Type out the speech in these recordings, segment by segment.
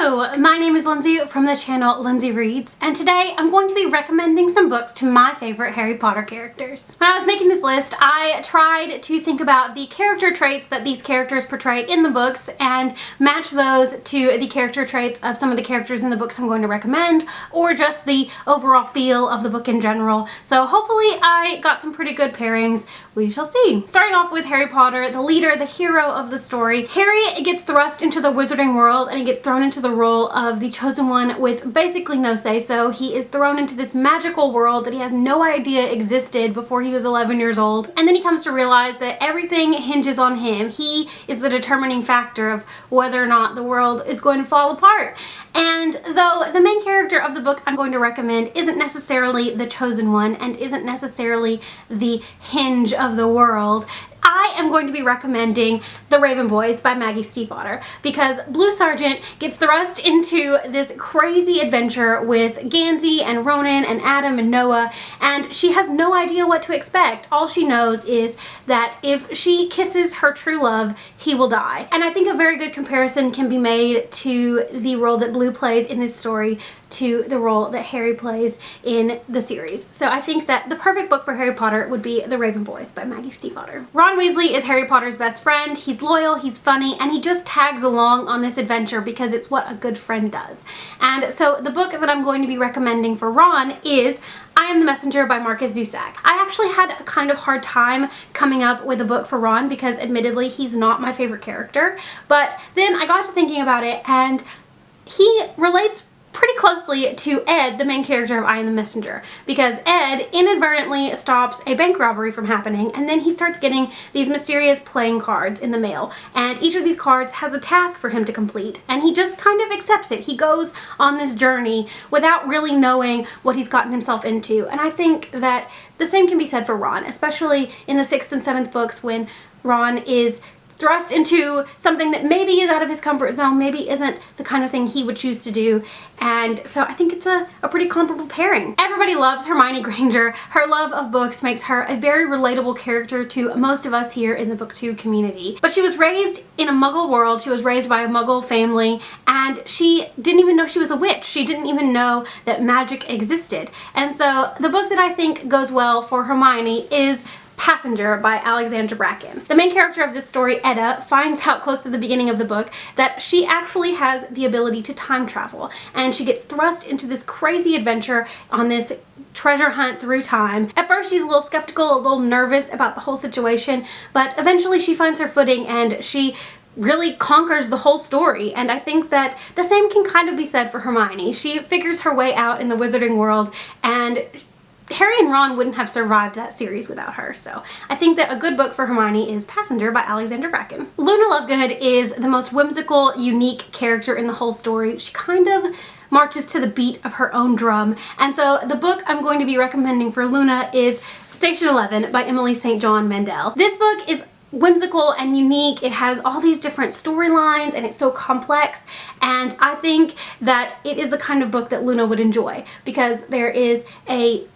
Hello, my name is Lindsay from the channel Lindsay Reads, and today I'm going to be recommending some books to my favorite Harry Potter characters. When I was making this list, I tried to think about the character traits that these characters portray in the books and match those to the character traits of some of the characters in the books I'm going to recommend, or just the overall feel of the book in general. So hopefully I got some pretty good pairings. We shall see. Starting off with Harry Potter, the leader, the hero of the story. Harry gets thrust into the wizarding world and he gets thrown into the role of the chosen one with basically no say-so. He is thrown into this magical world that he has no idea existed before he was 11 years old. And then he comes to realize that everything hinges on him. He is the determining factor of whether or not the world is going to fall apart. And though the main character of the book I'm going to recommend isn't necessarily the chosen one and isn't necessarily the hinge of the world, I am going to be recommending The Raven Boys by Maggie Stiefvater, because Blue Sergeant gets thrust into this crazy adventure with Gansey and Ronan and Adam and Noah, and she has no idea what to expect. All she knows is that if she kisses her true love, he will die. And I think a very good comparison can be made to the role that Blue plays in this story to the role that Harry plays in the series. So I think that the perfect book for Harry Potter would be The Raven Boys by Maggie Stiefvater. Ron Weasley is Harry Potter's best friend. He's loyal, he's funny, and he just tags along on this adventure because it's what a good friend does. And so the book that I'm going to be recommending for Ron is I Am the Messenger by Marcus Zusak. I actually had a kind of hard time coming up with a book for Ron because admittedly he's not my favorite character, but then I got to thinking about it and he relates pretty closely to Ed, the main character of I Am the Messenger, because Ed inadvertently stops a bank robbery from happening, and then he starts getting these mysterious playing cards in the mail, and each of these cards has a task for him to complete, and he just kind of accepts it. He goes on this journey without really knowing what he's gotten himself into, and I think that the same can be said for Ron, especially in the 6th and 7th books when Ron is thrust into something that maybe is out of his comfort zone, maybe isn't the kind of thing he would choose to do, and so I think it's a pretty comparable pairing. Everybody loves Hermione Granger. Her love of books makes her a very relatable character to most of us here in the BookTube community. But she was raised in a Muggle world, she was raised by a Muggle family, and she didn't even know she was a witch. She didn't even know that magic existed. And so the book that I think goes well for Hermione is Passenger by Alexandra Bracken. The main character of this story, Edda, finds out close to the beginning of the book that she actually has the ability to time travel, and she gets thrust into this crazy adventure on this treasure hunt through time. At first she's a little skeptical, a little nervous about the whole situation, but eventually she finds her footing and she really conquers the whole story, and I think that the same can kind of be said for Hermione. She figures her way out in the wizarding world, and Harry and Ron wouldn't have survived that series without her, so I think that a good book for Hermione is Passenger by Alexandra Bracken. Luna Lovegood is the most whimsical, unique character in the whole story. She kind of marches to the beat of her own drum, and so the book I'm going to be recommending for Luna is Station 11 by Emily St. John Mandel. This book is whimsical and unique. It has all these different storylines and it's so complex, and I think that it is the kind of book that Luna would enjoy because there is a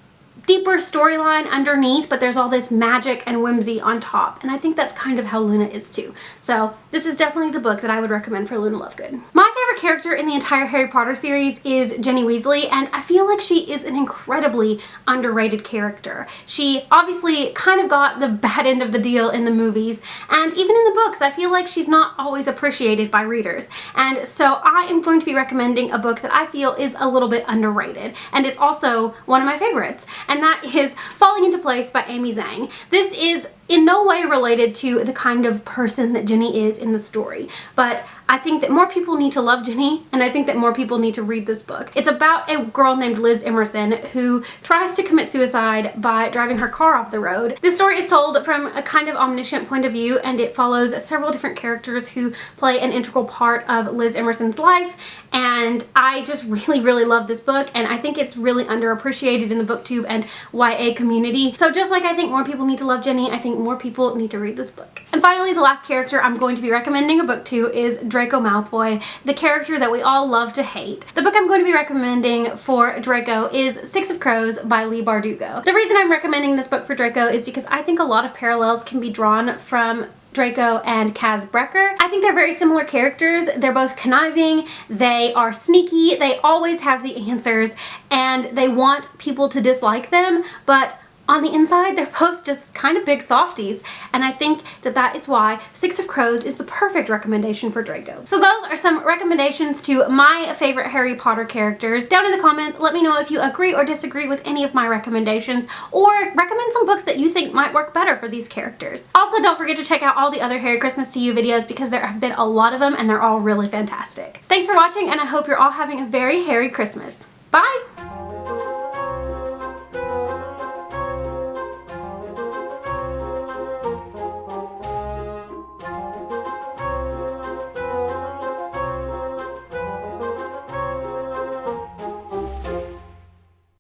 deeper storyline underneath, but there's all this magic and whimsy on top, and I think that's kind of how Luna is too. So this is definitely the book that I would recommend for Luna Lovegood. My favorite character in the entire Harry Potter series is Ginny Weasley, and I feel like she is an incredibly underrated character. She obviously kind of got the bad end of the deal in the movies, and even in the books I feel like she's not always appreciated by readers, and so I am going to be recommending a book that I feel is a little bit underrated, and it's also one of my favorites, and that is Falling into Place by Amy Zhang. This is in no way related to the kind of person that Ginny is in the story, but I think that more people need to love Ginny, and I think that more people need to read this book. It's about a girl named Liz Emerson who tries to commit suicide by driving her car off the road. This story is told from a kind of omniscient point of view, and it follows several different characters who play an integral part of Liz Emerson's life, and I just really love this book, and I think it's really underappreciated in the BookTube and YA community. So just like I think more people need to love Ginny, I think more people need to read this book. And finally, the last character I'm going to be recommending a book to is Draco Malfoy, the character that we all love to hate. The book I'm going to be recommending for Draco is Six of Crows by Leigh Bardugo. The reason I'm recommending this book for Draco is because I think a lot of parallels can be drawn from Draco and Kaz Brecker. I think they're very similar characters. They're both conniving, they are sneaky, they always have the answers, and they want people to dislike them, but on the inside, they're both just kind of big softies, and I think that that is why Six of Crows is the perfect recommendation for Draco. So those are some recommendations to my favorite Harry Potter characters. Down in the comments, let me know if you agree or disagree with any of my recommendations, or recommend some books that you think might work better for these characters. Also, don't forget to check out all the other Harry Christmas to You videos because there have been a lot of them and they're all really fantastic. Thanks for watching, and I hope you're all having a very Harry Christmas. Bye!